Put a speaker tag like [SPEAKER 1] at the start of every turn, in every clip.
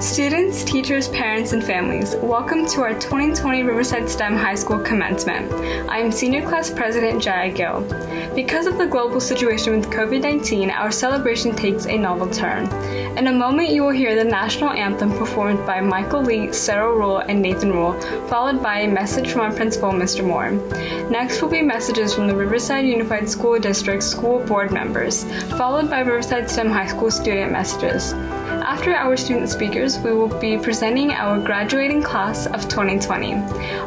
[SPEAKER 1] Students, teachers, parents, and families, welcome to our 2020 Riverside STEM High School commencement. I am Senior Class President Jaya Gill. Because of the global situation with COVID-19, our celebration takes a novel turn. In a moment, you will hear the national anthem performed by Michael Lee, Sarah Rule, and Nathan Rule, followed by a message from our principal, Mr. Moore. Next will be messages from the Riverside Unified School District school board members, followed by Riverside STEM High School student messages. After our student speakers, we will be presenting our graduating class of 2020.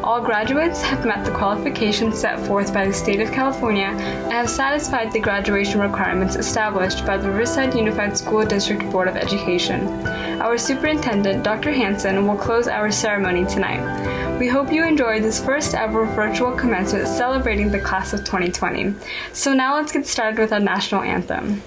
[SPEAKER 1] All graduates have met the qualifications set forth by the state of California and have satisfied the graduation requirements established by the Riverside Unified School District Board of Education. Our superintendent, Dr. Hanson, will close our ceremony tonight. We hope you enjoyed this first ever virtual commencement celebrating the class of 2020. So now let's get started with our national anthem.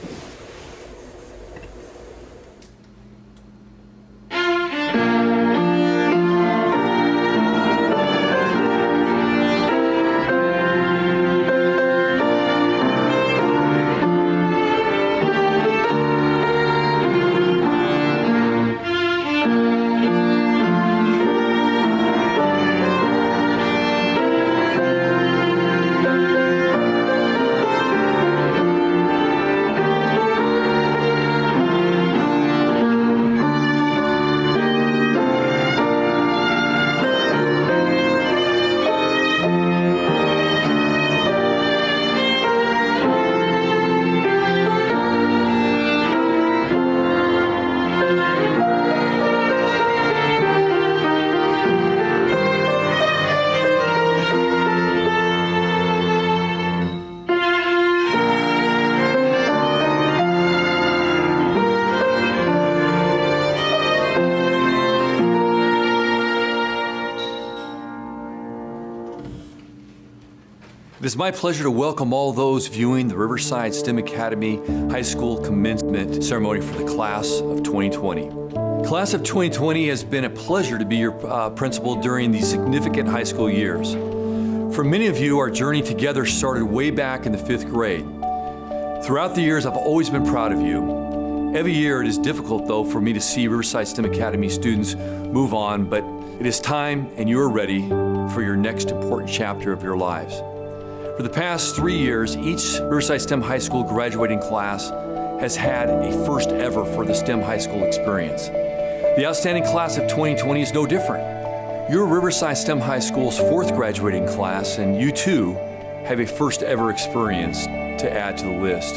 [SPEAKER 2] It is my pleasure to welcome all those viewing the Riverside STEM Academy High School commencement ceremony for the class of 2020. Class of 2020 has been a pleasure to be your principal during these significant high school years. For many of you, our journey together started way back in the 5th grade. Throughout the years, I've always been proud of you. Every year it is difficult, though, for me to see Riverside STEM Academy students move on, but it is time and you are ready for your next important chapter of your lives. For the past 3 years, each Riverside STEM High School graduating class has had a first ever for the STEM High School experience. The outstanding class of 2020 is no different. You're Riverside STEM High School's 4th graduating class, and you too have a first ever experience to add to the list.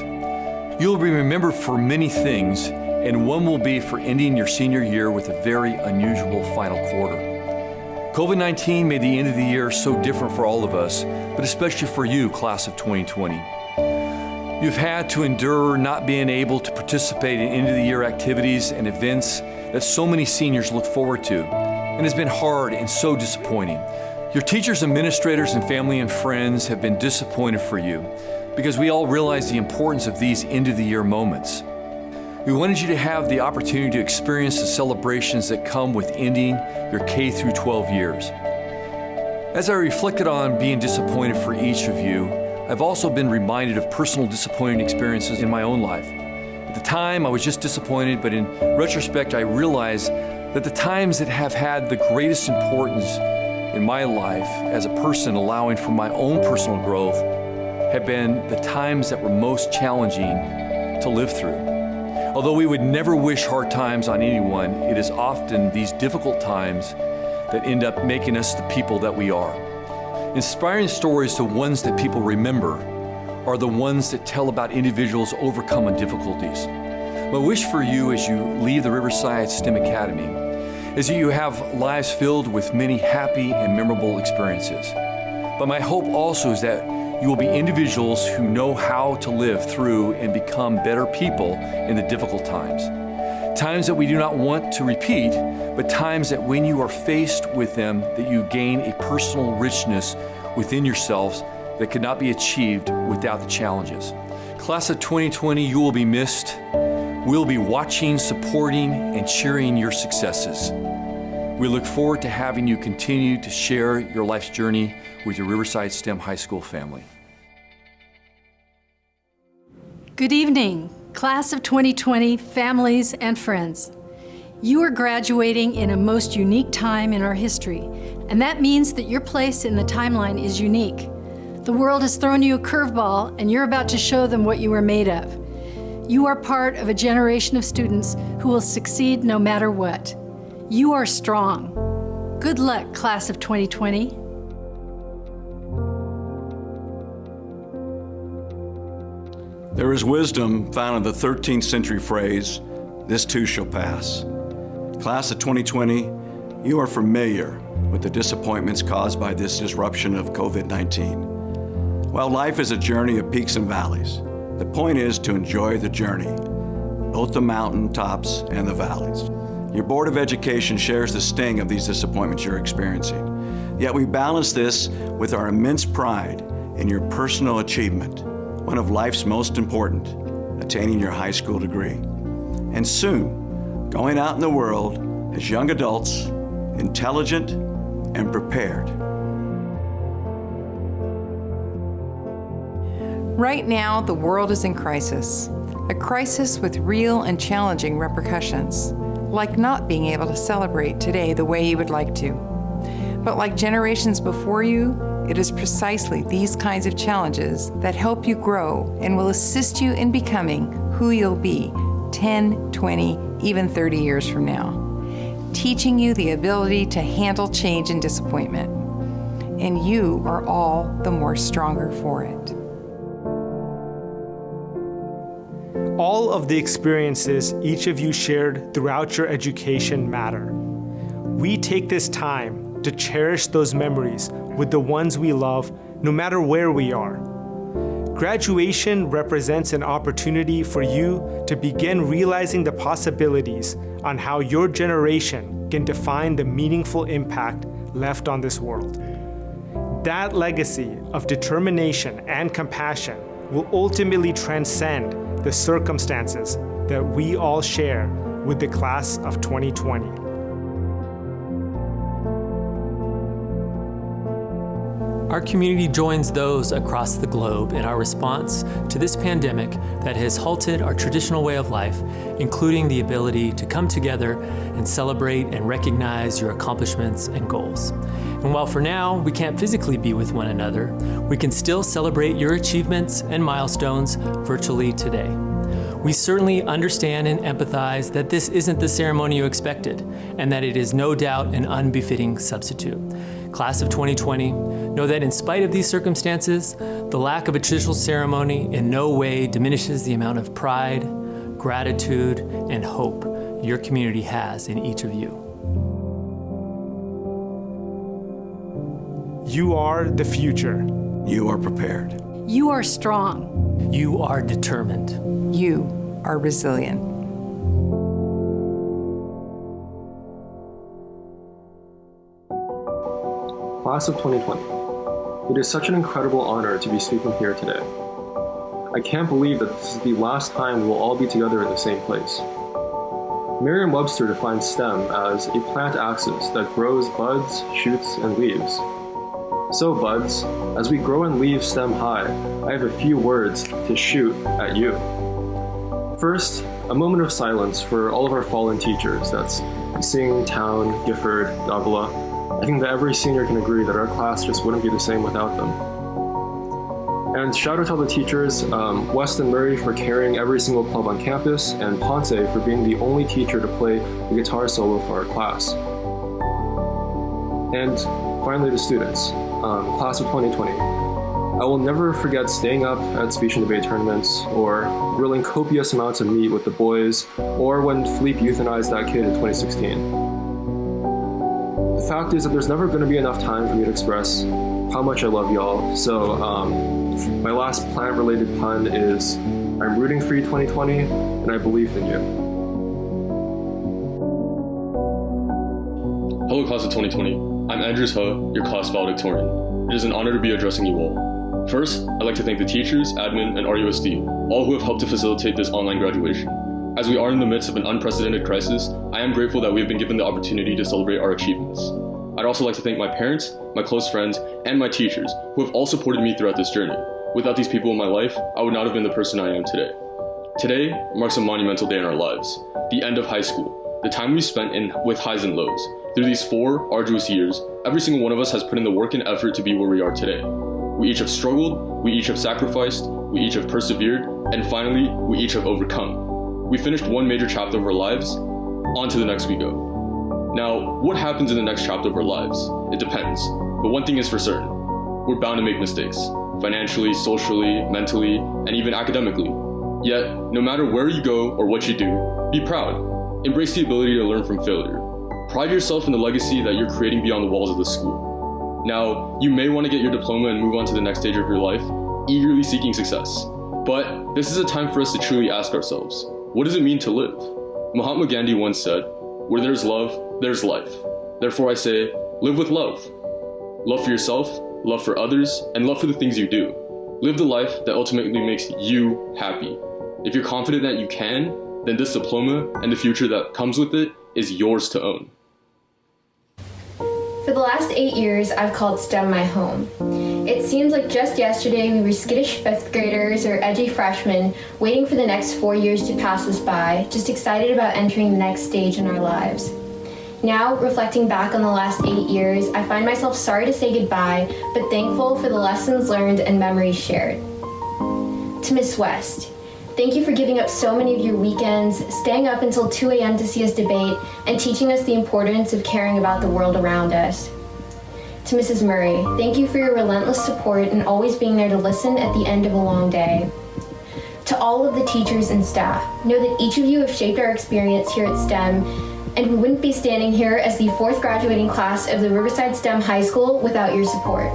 [SPEAKER 2] You'll be remembered for many things, and one will be for ending your senior year with a very unusual final quarter. COVID-19 made the end of the year so different for all of us, but especially for you, class of 2020. You've had to endure not being able to participate in end-of-the-year activities and events that so many seniors look forward to, and it's been hard and so disappointing. Your teachers, administrators, and family and friends have been disappointed for you because we all realize the importance of these end-of-the-year moments. We wanted you to have the opportunity to experience the celebrations that come with ending your K through 12 years. As I reflected on being disappointed for each of you, I've also been reminded of personal disappointing experiences in my own life. At the time, I was just disappointed, but in retrospect, I realized that the times that have had the greatest importance in my life as a person, allowing for my own personal growth, have been the times that were most challenging to live through. Although we would never wish hard times on anyone, it is often these difficult times that end up making us the people that we are. Inspiring stories, the ones that people remember, are the ones that tell about individuals overcoming difficulties. My wish for you as you leave the Riverside STEM Academy is that you have lives filled with many happy and memorable experiences. But my hope also is that you will be individuals who know how to live through and become better people in the difficult times. Times that we do not want to repeat, but times that when you are faced with them, that you gain a personal richness within yourselves that could not be achieved without the challenges. Class of 2020, you will be missed. We'll be watching, supporting, and cheering your successes. We look forward to having you continue to share your life's journey with your Riverside STEM High School family.
[SPEAKER 3] Good evening, class of 2020, families and friends. You are graduating in a most unique time in our history, and that means that your place in the timeline is unique. The world has thrown you a curveball, and you're about to show them what you are made of. You are part of a generation of students who will succeed no matter what. You are strong. Good luck, class of 2020.
[SPEAKER 4] There is wisdom found in the 13th century phrase, "This too shall pass." Class of 2020, you are familiar with the disappointments caused by this disruption of COVID-19. While life is a journey of peaks and valleys, the point is to enjoy the journey, both the mountain tops and the valleys. Your Board of Education shares the sting of these disappointments you're experiencing. Yet we balance this with our immense pride in your personal achievement, one of life's most important, attaining your high school degree. And soon, going out in the world as young adults, intelligent and prepared.
[SPEAKER 5] Right now, the world is in crisis, a crisis with real and challenging repercussions, like not being able to celebrate today the way you would like to. But like generations before you, it is precisely these kinds of challenges that help you grow and will assist you in becoming who you'll be 10, 20, even 30 years from now, teaching you the ability to handle change and disappointment. And you are all the more stronger for it.
[SPEAKER 6] All of the experiences each of you shared throughout your education matter. We take this time to cherish those memories with the ones we love, no matter where we are. Graduation represents an opportunity for you to begin realizing the possibilities on how your generation can define the meaningful impact left on this world. That legacy of determination and compassion will ultimately transcend the circumstances that we all share with the class of 2020.
[SPEAKER 7] Our community joins those across the globe in our response to this pandemic that has halted our traditional way of life, including the ability to come together and celebrate and recognize your accomplishments and goals. And while for now we can't physically be with one another, we can still celebrate your achievements and milestones virtually today. We certainly understand and empathize that this isn't the ceremony you expected, and that it is no doubt an unbefitting substitute. Class of 2020, know that in spite of these circumstances, the lack of a traditional ceremony in no way diminishes the amount of pride, gratitude, and hope your community has in each of you.
[SPEAKER 6] You are the future.
[SPEAKER 4] You are prepared.
[SPEAKER 3] You are strong.
[SPEAKER 7] You are determined.
[SPEAKER 5] You are resilient.
[SPEAKER 8] Class of 2020, it is such an incredible honor to be speaking here today. I can't believe that this is the last time we will all be together in the same place. Merriam-Webster defines STEM as a plant axis that grows buds, shoots, and leaves. So buds, as we grow and leave STEM high, I have a few words to shoot at you. First, a moment of silence for all of our fallen teachers. That's Singh, Town, Gifford, Davila. I think that every senior can agree that our class just wouldn't be the same without them. And shout out to all the teachers, Weston Murray for carrying every single club on campus, and Ponce for being the only teacher to play the guitar solo for our class. And finally the students, class of 2020. I will never forget staying up at speech and debate tournaments, or grilling copious amounts of meat with the boys, or when Philippe euthanized that kid in 2016. The fact is that there's never going to be enough time for me to express how much I love y'all. So my last plant-related pun is, I'm rooting for you 2020, and I believe in you.
[SPEAKER 9] Hello class of 2020, I'm Andrews He, your class valedictorian. It is an honor to be addressing you all. First, I'd like to thank the teachers, admin, and RUSD, all who have helped to facilitate this online graduation. As we are in the midst of an unprecedented crisis, I am grateful that we have been given the opportunity to celebrate our achievements. I'd also like to thank my parents, my close friends, and my teachers who have all supported me throughout this journey. Without these people in my life, I would not have been the person I am today. Today marks a monumental day in our lives, the end of high school, the time we spent with highs and lows. Through these 4 arduous years, every single one of us has put in the work and effort to be where we are today. We each have struggled, we each have sacrificed, we each have persevered, and finally, we each have overcome. We finished one major chapter of our lives, on to the next we go. Now, what happens in the next chapter of our lives? It depends, but one thing is for certain. We're bound to make mistakes, financially, socially, mentally, and even academically. Yet, no matter where you go or what you do, be proud. Embrace the ability to learn from failure. Pride yourself in the legacy that you're creating beyond the walls of the school. Now, you may want to get your diploma and move on to the next stage of your life, eagerly seeking success. But this is a time for us to truly ask ourselves, what does it mean to live? Mahatma Gandhi once said, where there's love, there's life. Therefore I say, live with love. Love for yourself, love for others, and love for the things you do. Live the life that ultimately makes you happy. If you're confident that you can, then this diploma and the future that comes with it is yours to own.
[SPEAKER 10] For the last 8 years, I've called STEM my home. It seems like just yesterday we were skittish 5th graders or edgy freshmen waiting for the next 4 years to pass us by, just excited about entering the next stage in our lives. Now, reflecting back on the last 8 years, I find myself sorry to say goodbye, but thankful for the lessons learned and memories shared. To Miss West, thank you for giving up so many of your weekends, staying up until 2 a.m. to see us debate, and teaching us the importance of caring about the world around us. To Mrs. Murray, thank you for your relentless support and always being there to listen at the end of a long day. To all of the teachers and staff, know that each of you have shaped our experience here at STEM, and we wouldn't be standing here as the 4th graduating class of the Riverside STEM High School without your support.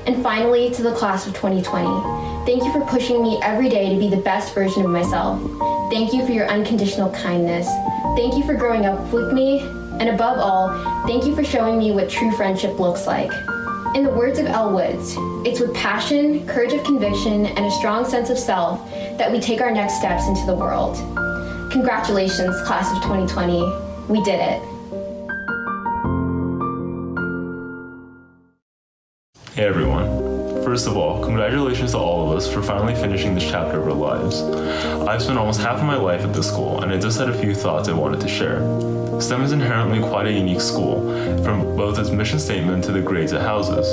[SPEAKER 10] And finally, to the class of 2020, thank you for pushing me every day to be the best version of myself. Thank you for your unconditional kindness. Thank you for growing up with me, and above all, thank you for showing me what true friendship looks like. In the words of Elle Woods, it's with passion, courage of conviction, and a strong sense of self that we take our next steps into the world. Congratulations, class of 2020. We did it.
[SPEAKER 11] Hey everyone. First of all, congratulations to all of us for finally finishing this chapter of our lives. I've spent almost half of my life at this school, and I just had a few thoughts I wanted to share. STEM is inherently quite a unique school, from both its mission statement to the grades it houses,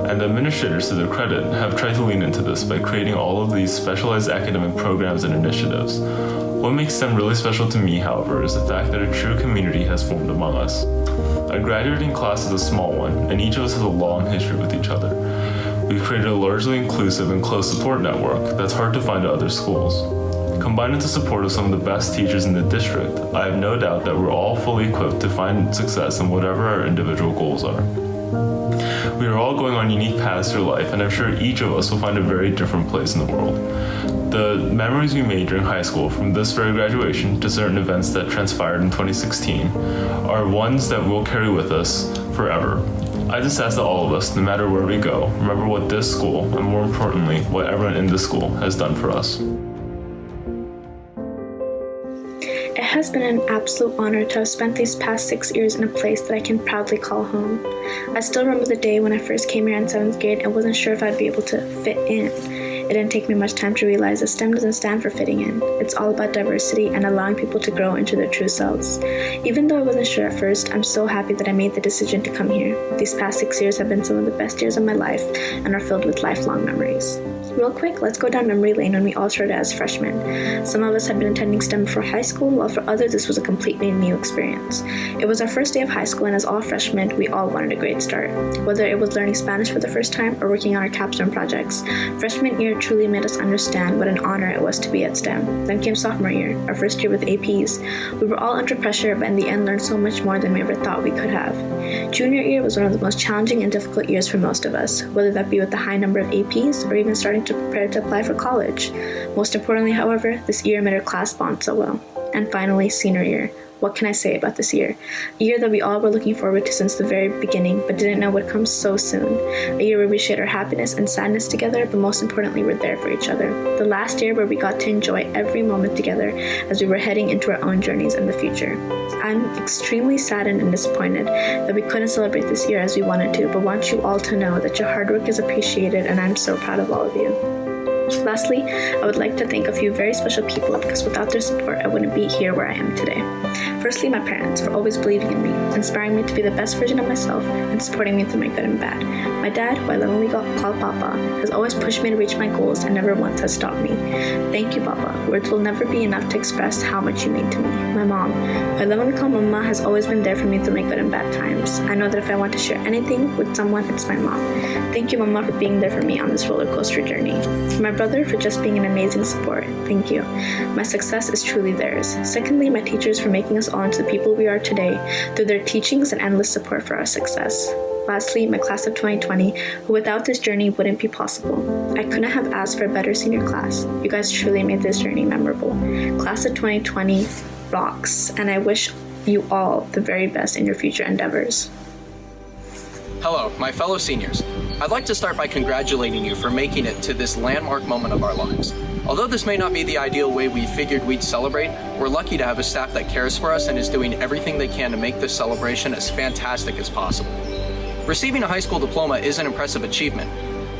[SPEAKER 11] and the administrators, to their credit, have tried to lean into this by creating all of these specialized academic programs and initiatives. What makes STEM really special to me, however, is the fact that a true community has formed among us. Our graduating class is a small one, and each of us has a long history with each other. We've created a largely inclusive and close support network that's hard to find at other schools. Combined with the support of some of the best teachers in the district, I have no doubt that we're all fully equipped to find success in whatever our individual goals are. We are all going on unique paths through life, and I'm sure each of us will find a very different place in the world. The memories we made during high school, from this very graduation to certain events that transpired in 2016, are ones that we'll carry with us forever. I just ask that all of us, no matter where we go, remember what this school, and more importantly, what everyone in this school has done for us.
[SPEAKER 12] It has been an absolute honor to have spent these past 6 years in a place that I can proudly call home. I still remember the day when I first came here in 7th grade and wasn't sure if I'd be able to fit in. It didn't take me much time to realize that STEM doesn't stand for fitting in. It's all about diversity and allowing people to grow into their true selves. Even though I wasn't sure at first, I'm so happy that I made the decision to come here. These past 6 years have been some of the best years of my life and are filled with lifelong memories. Real quick, let's go down memory lane when we all started as freshmen. Some of us had been attending STEM before high school, while for others this was a completely new experience. It was our first day of high school, and as all freshmen, we all wanted a great start. Whether it was learning Spanish for the first time or working on our capstone projects, freshman year truly made us understand what an honor it was to be at STEM. Then came sophomore year, our first year with APs. We were all under pressure, but in the end learned so much more than we ever thought we could have. Junior year was one of the most challenging and difficult years for most of us, whether that be with the high number of APs or even starting to prepare to apply for college. Most importantly, however, this year made our class bond so well. And finally, senior year. What can I say about this year? A year that we all were looking forward to since the very beginning, but didn't know would come so soon. A year where we shared our happiness and sadness together, but most importantly, we're there for each other. The last year where we got to enjoy every moment together as we were heading into our own journeys in the future. I'm extremely saddened and disappointed that we couldn't celebrate this year as we wanted to, but want you all to know that your hard work is appreciated, and I'm so proud of all of you. Lastly, I would like to thank a few very special people because without their support, I wouldn't be here where I am today. Firstly, my parents for always believing in me, inspiring me to be the best version of myself, and supporting me through my good and bad. My dad, who I lovingly call Papa, has always pushed me to reach my goals and never once has stopped me. Thank you, Papa. Words will never be enough to express how much you mean to me. My mom, who I lovingly call Mama, has always been there for me through my good and bad times. I know that if I want to share anything with someone, it's my mom. Thank you, Mama, for being there for me on this roller coaster journey. For my brother, for just being an amazing support. Thank you. My success is truly theirs. Secondly, my teachers for making us all into the people we are today through their teachings and endless support for our success. Lastly, my class of 2020, who without this journey wouldn't be possible. I couldn't have asked for a better senior class. You guys truly made this journey memorable. Class of 2020 rocks, and I wish you all the very best in your future endeavors.
[SPEAKER 13] Hello, my fellow seniors. I'd like to start by congratulating you for making it to this landmark moment of our lives. Although this may not be the ideal way we figured we'd celebrate, we're lucky to have a staff that cares for us and is doing everything they can to make this celebration as fantastic as possible. Receiving a high school diploma is an impressive achievement,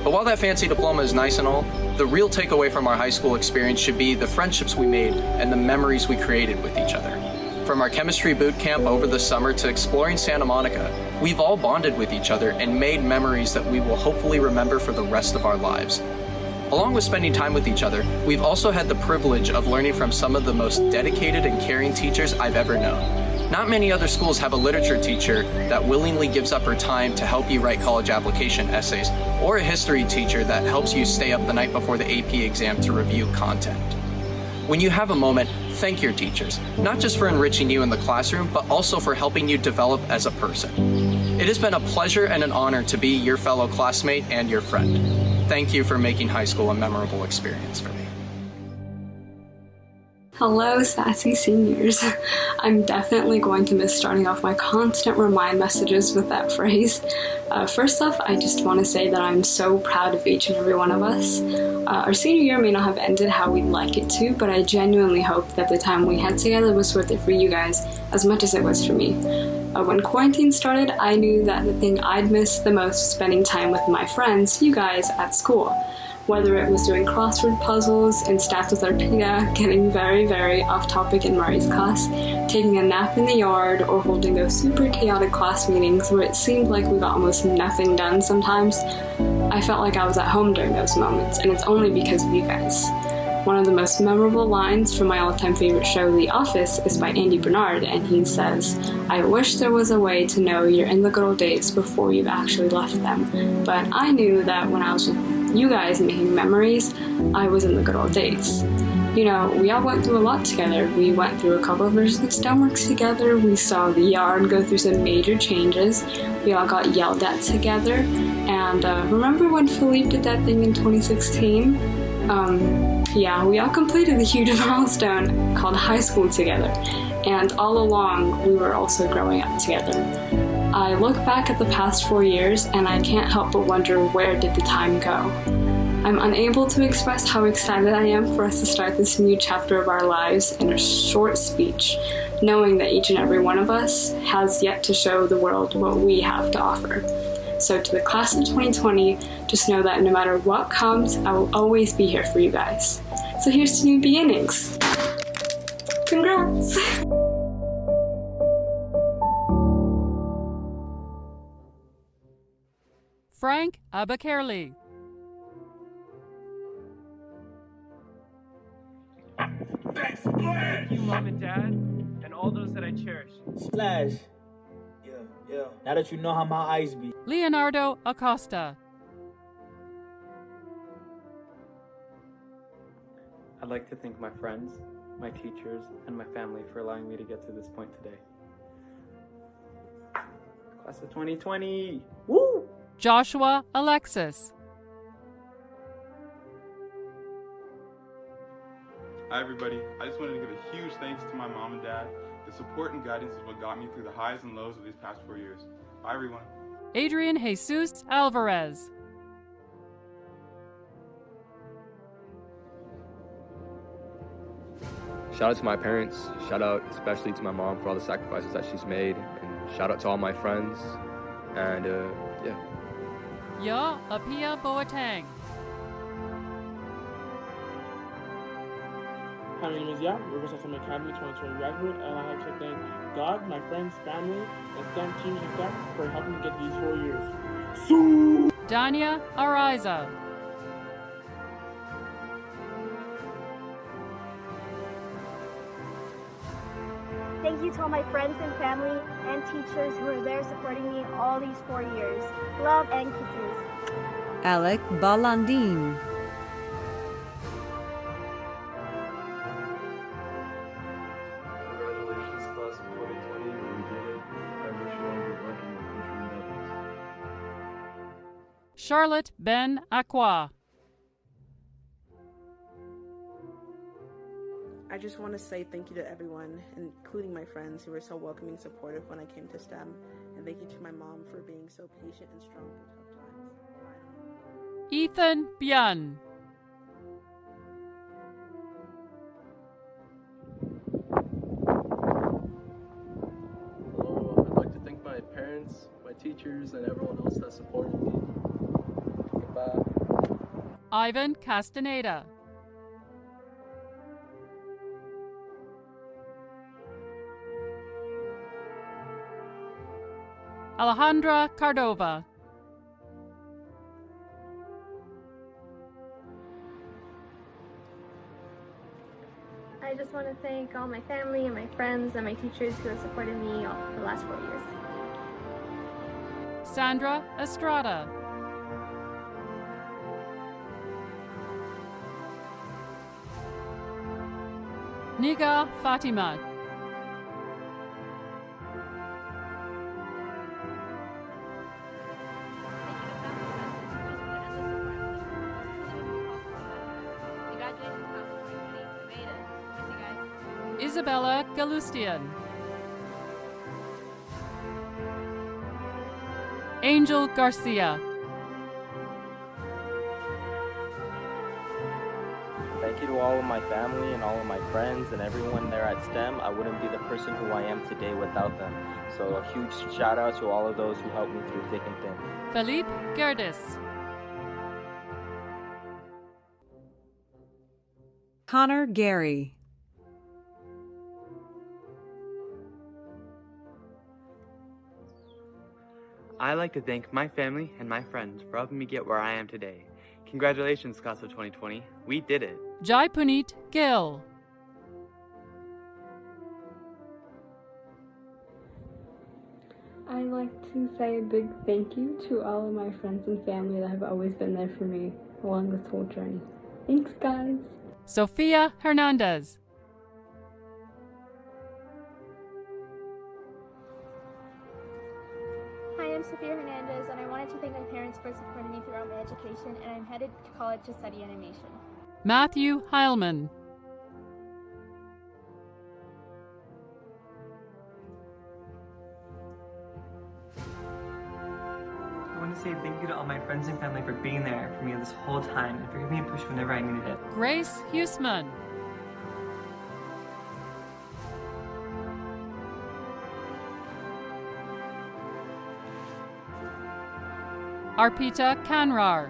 [SPEAKER 13] but while that fancy diploma is nice and all, the real takeaway from our high school experience should be the friendships we made and the memories we created with each other. From our chemistry boot camp over the summer to exploring Santa Monica, we've all bonded with each other and made memories that we will hopefully remember for the rest of our lives. Along with spending time with each other, we've also had the privilege of learning from some of the most dedicated and caring teachers I've ever known. Not many other schools have a literature teacher that willingly gives up her time to help you write college application essays, or a history teacher that helps you stay up the night before the AP exam to review content. When you have a moment, thank your teachers, not just for enriching you in the classroom, but also for helping you develop as a person. It has been a pleasure and an honor to be your fellow classmate and your friend. Thank you for making high school a memorable experience for me.
[SPEAKER 1] Hello, sassy seniors. I'm definitely going to miss starting off my constant remind messages with that phrase. First off, I just want to say that I'm so proud of each and every one of us. Our senior year may not have ended how we'd like it to, but I genuinely hope that the time we had together was worth it for you guys as much as it was for me. When quarantine started, I knew that the thing I'd miss the most was spending time with my friends, you guys, at school. Whether it was doing crossword puzzles in Stats with Arpita, getting very, very off topic in Murray's class, taking a nap in the yard, or holding those super chaotic class meetings where it seemed like we got almost nothing done sometimes, I felt like I was at home during those moments, and it's only because of you guys. One of the most memorable lines from my all-time favorite show, The Office, is by Andy Bernard, and he says, "I wish there was a way to know you're in the good old days before you've actually left them. But I knew that when I was with you guys making memories, I was in the good old days." You know, we all went through a lot together. We went through a couple of versions of STEMworks together. We saw the yard go through some major changes. We all got yelled at together. And remember when Philippe did that thing in 2016? Yeah, we all completed the huge milestone called high school together. And all along, we were also growing up together. I look back at the past 4 years and I can't help but wonder, where did the time go? I'm unable to express how excited I am for us to start this new chapter of our lives in a short speech, knowing that each and every one of us has yet to show the world what we have to offer. So to the class of 2020, just know that no matter what comes, I will always be here for you guys. So here's to new beginnings. Congrats!
[SPEAKER 14] Frank Abakerley.
[SPEAKER 6] Thank you, Mom and Dad, and all those that I cherish.
[SPEAKER 15] Splash. Yeah. Now that you know how my eyes be.
[SPEAKER 14] Leonardo Acosta.
[SPEAKER 16] I'd like to thank my friends, my teachers, and my family for allowing me to get to this point today. Class of 2020! Woo!
[SPEAKER 14] Joshua Alexis.
[SPEAKER 17] Hi everybody, I just wanted to give a huge thanks to my mom and dad. The support and guidance is what got me through the highs and lows of these past 4 years. Bye everyone.
[SPEAKER 14] Adrian Jesus Alvarez.
[SPEAKER 18] Shout out to my parents, shout out especially to my mom for all the sacrifices that she's made, and shout out to all my friends, and yeah.
[SPEAKER 14] Ya Apia Boateng.
[SPEAKER 19] Hi, my name is Yap, Riverside STEM Academy 2020 graduate, and I'd like to thank God, my friends, family, and STEM teachers and staff for helping me get these 4 years.
[SPEAKER 14] Dania Ariza.
[SPEAKER 20] Thank you to all my friends and family and teachers who are there supporting me all these 4 years. Love and kisses.
[SPEAKER 21] Alec Balandine.
[SPEAKER 22] Congratulations, class of 2020. We did it. I wish you all good luck in your future endeavors.
[SPEAKER 14] Charlotte Ben Aqua.
[SPEAKER 23] I just want to say thank you to everyone, including my friends who were so welcoming and supportive when I came to STEM. And thank you to my mom for being so patient and strong through tough times.
[SPEAKER 14] Ethan Bian.
[SPEAKER 24] Hello, I'd like to thank my parents, my teachers, and everyone else that supported me. Goodbye.
[SPEAKER 14] Ivan Castaneda. Alejandra Cardova.
[SPEAKER 20] I just want to thank all my family and my friends and my teachers who have supported me all the last 4 years.
[SPEAKER 14] Sandra Estrada. Niga Fatima. Isabella Galustian. Angel Garcia.
[SPEAKER 25] Thank you to all of my family and all of my friends and everyone there at STEM. I wouldn't be the person who I am today without them. So a huge shout out to all of those who helped me through thick and thin.
[SPEAKER 14] Philippe Gerdes.
[SPEAKER 21] Connor Gary.
[SPEAKER 26] I'd like to thank my family and my friends for helping me get where I am today. Congratulations, class of 2020. We did it.
[SPEAKER 14] Jai Puneet Gill.
[SPEAKER 27] I'd like to say a big thank you to all of my friends and family that have always been there for me along this whole journey. Thanks, guys.
[SPEAKER 14] Sofia Hernandez.
[SPEAKER 28] Hi, I'm Sophia Hernandez, and I wanted to thank my parents for supporting me throughout my education, and I'm headed to college to study animation.
[SPEAKER 14] Matthew Heilman.
[SPEAKER 29] I want to say thank you to all my friends and family for being there for me this whole time and for giving me a push whenever I needed it.
[SPEAKER 14] Grace Huseman. Arpita Kanrar.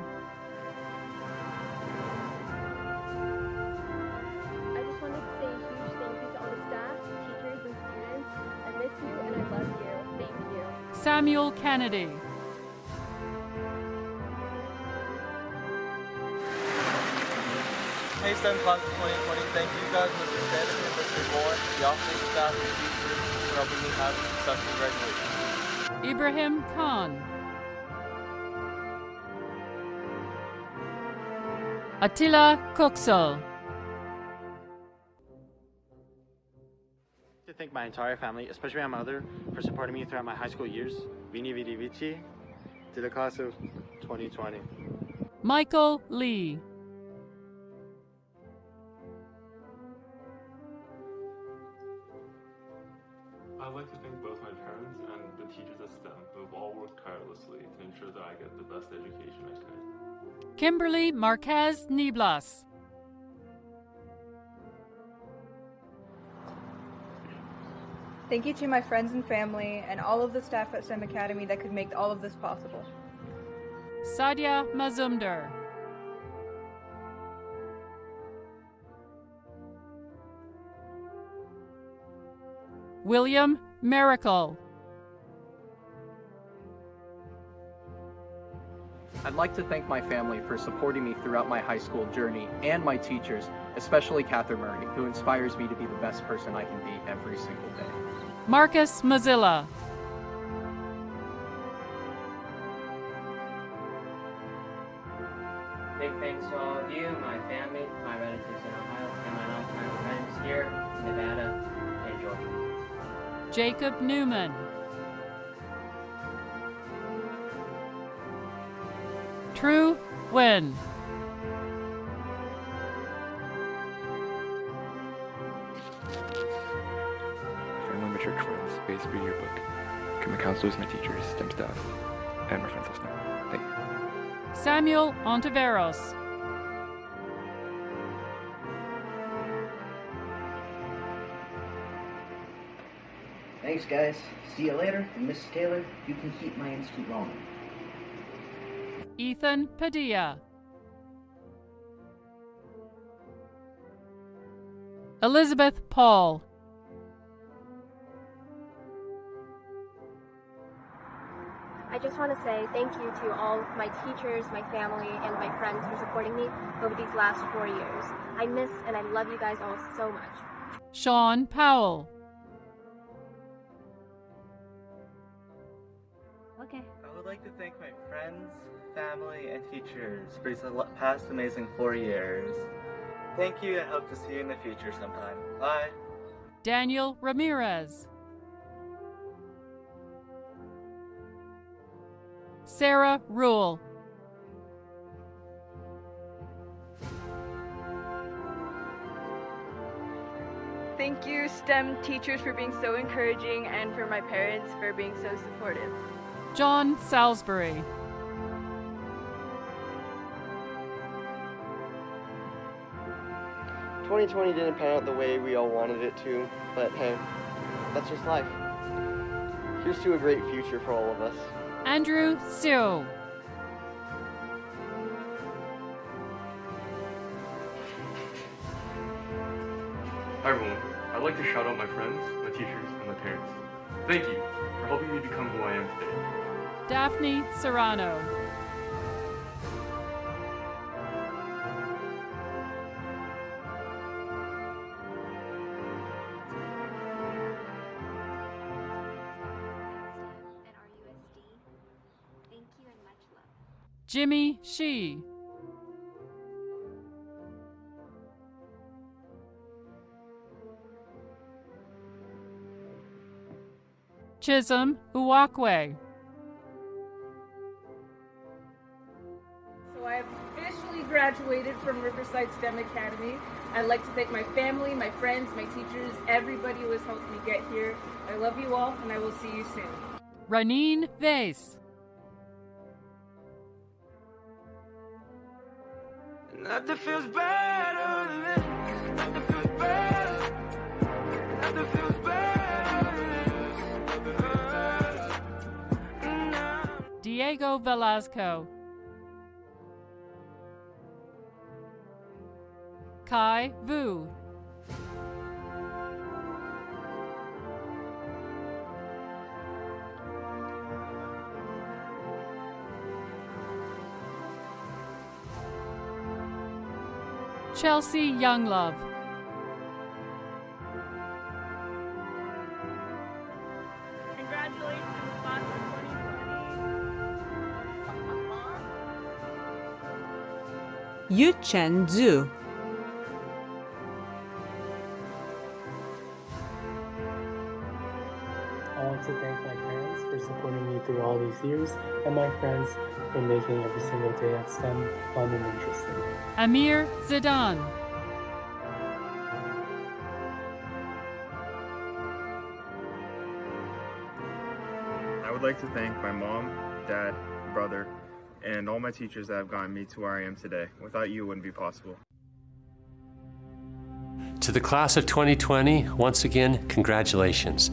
[SPEAKER 28] I just wanted to say a huge thank you to all the staff, teachers, and students. I miss you and I love you. Thank you.
[SPEAKER 14] Samuel Kennedy.
[SPEAKER 30] Hey, STEM class of 2020, thank you guys, Mr. Stanton and Mr. Bourne, the office staff and teachers for helping me have a successful graduation.
[SPEAKER 14] Ibrahim Khan. Attila Koksal.
[SPEAKER 31] To thank my entire family, especially my mother, for supporting me throughout my high school years. Vini Vidi Vici, to the class of 2020.
[SPEAKER 14] Michael Lee.
[SPEAKER 11] I'd like to thank both my parents and the teachers at STEM who have all worked tirelessly to ensure that I get the best education I could.
[SPEAKER 14] Kimberly Marquez Niblas.
[SPEAKER 32] Thank you to my friends and family and all of the staff at STEM Academy that could make all of this possible.
[SPEAKER 14] Sadia Mazumder. William Miracle.
[SPEAKER 1] I'd like to thank my family for supporting me throughout my high school journey and my teachers, especially Catherine Murray, who inspires me to be the best person I can be every single day.
[SPEAKER 14] Marcus Mazzilla.
[SPEAKER 2] Big thanks to all of you, my family, my relatives in Ohio, and my longtime friends here in Nevada and Georgia.
[SPEAKER 14] Jacob Newman. True Win.
[SPEAKER 3] Family, my church friends, Base Read Your Book, my counselors, my teachers, STEM staff, and my friends listening. Thank you.
[SPEAKER 14] Samuel Ontiveros.
[SPEAKER 4] Thanks, guys. See you later. And Mrs. Taylor, you can keep my instant rolling.
[SPEAKER 14] Ethan Padilla. Elizabeth Paul.
[SPEAKER 28] I just want to say thank you to all my teachers, my family, and my friends for supporting me over these last 4 years. I miss and I love you guys all so much.
[SPEAKER 14] Sean Powell.
[SPEAKER 28] Okay.
[SPEAKER 5] I would like to thank my friends, family, and teachers for these past amazing 4 years. Thank you and hope to see you in the future sometime. Bye.
[SPEAKER 14] Daniel Ramirez. Sarah Rule.
[SPEAKER 32] Thank you, STEM teachers, for being so encouraging, and for my parents for being so supportive.
[SPEAKER 14] John Salisbury.
[SPEAKER 6] "2020 didn't pan out the way we all wanted it to, but hey, that's just life. Here's to a great future for all of us."
[SPEAKER 14] Andrew Sue.
[SPEAKER 3] Hi everyone, I'd like to shout out my friends, my teachers, and my parents. Thank you for helping me become who I am today.
[SPEAKER 14] Daphne Serrano. Jimmy Shee. Chisholm Uwakwe.
[SPEAKER 7] So I have officially graduated from Riverside STEM Academy. I'd like to thank my family, my friends, my teachers, everybody who has helped me get here. I love you all, and I will see you soon.
[SPEAKER 14] Raneen Vase.
[SPEAKER 8] Nothing feels better than this. Nothing feels better. Nothing feels better than this.
[SPEAKER 14] Diego Velasco. Kai Vu. Chelsea Younglove.
[SPEAKER 7] Congratulations, class of 2020.
[SPEAKER 21] Yu Chen Zhu.
[SPEAKER 19] I want to thank my parents for supporting me through all these years, and my friends for making every single day at STEM fun and interesting.
[SPEAKER 14] Amir Zidane.
[SPEAKER 17] I would like to thank my mom, dad, brother, and all my teachers that have gotten me to where I am today. Without you, it wouldn't be possible.
[SPEAKER 9] To the class of 2020, once again, congratulations.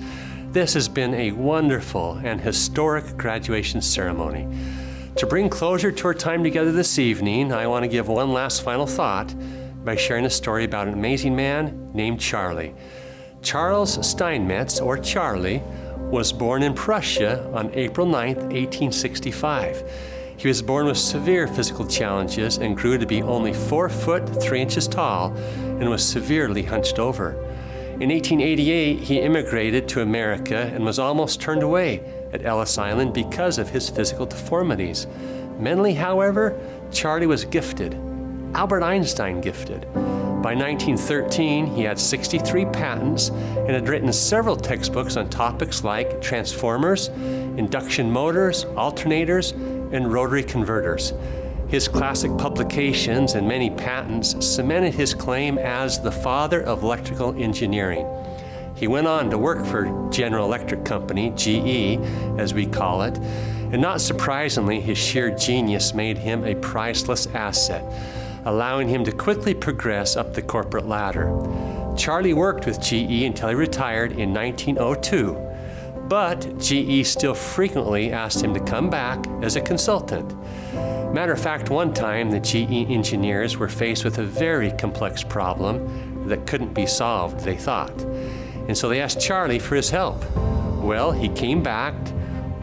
[SPEAKER 9] This has been a wonderful and historic graduation ceremony. To bring closure to our time together this evening, I want to give one last final thought by sharing a story about an amazing man named Charlie. Charles Steinmetz, or Charlie, was born in Prussia on April 9, 1865. He was born with severe physical challenges and grew to be only 4 foot 3 inches tall and was severely hunched over. In 1888, he immigrated to America and was almost turned away at Ellis Island because of his physical deformities. Mentally, however, Charlie was gifted, Albert Einstein gifted. By 1913, he had 63 patents and had written several textbooks on topics like transformers, induction motors, alternators, and rotary converters. His classic publications and many patents cemented his claim as the father of electrical engineering. He went on to work for General Electric Company, GE, as we call it, and not surprisingly, his sheer genius made him a priceless asset, allowing him to quickly progress up the corporate ladder. Charlie worked with GE until he retired in 1902, but GE still frequently asked him to come back as a consultant. Matter of fact, one time the GE engineers were faced with a very complex problem that couldn't be solved, they thought. And so they asked Charlie for his help. Well, he came back,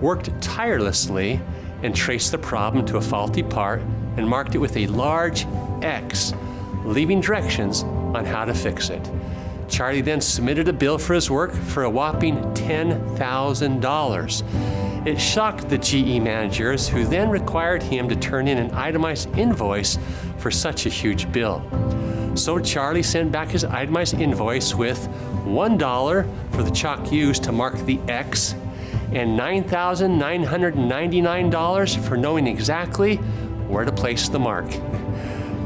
[SPEAKER 9] worked tirelessly, and traced the problem to a faulty part and marked it with a large X, leaving directions on how to fix it. Charlie then submitted a bill for his work for a whopping $10,000. It shocked the GE managers, who then required him to turn in an itemized invoice for such a huge bill. So Charlie sent back his itemized invoice with $1 for the chalk used to mark the X and $9,999 for knowing exactly where to place the mark.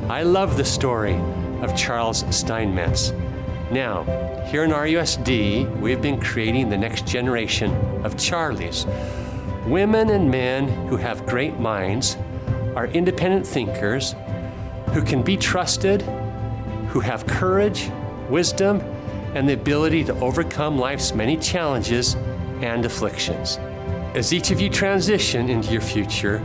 [SPEAKER 9] I love the story of Charles Steinmetz. Now, here in RUSD, we've been creating the next generation of Charlies. Women and men who have great minds, are independent thinkers, who can be trusted, who have courage, wisdom, and the ability to overcome life's many challenges and afflictions. As each of you transition into your future,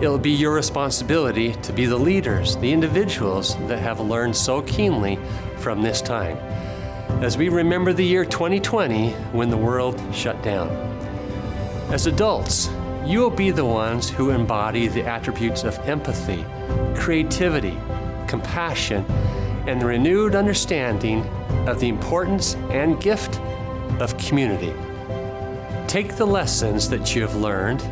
[SPEAKER 9] it'll be your responsibility to be the leaders, the individuals that have learned so keenly from this time. As we remember the year 2020 when the world shut down. As adults, you will be the ones who embody the attributes of empathy, creativity, compassion, and the renewed understanding of the importance and gift of community. Take the lessons that you have learned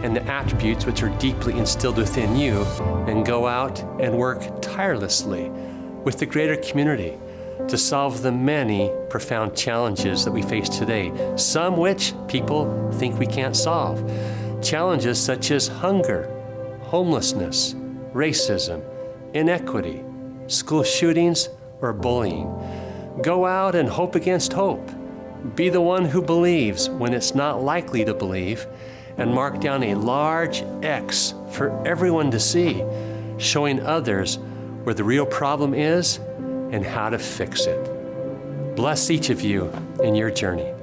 [SPEAKER 9] and the attributes which are deeply instilled within you and go out and work tirelessly with the greater community to solve the many profound challenges that we face today, some which people think we can't solve. Challenges such as hunger, homelessness, racism, inequity, school shootings, or bullying. Go out and hope against hope. Be the one who believes when it's not likely to believe, and mark down a large X for everyone to see, showing others where the real problem is and how to fix it. Bless each of you in your journey.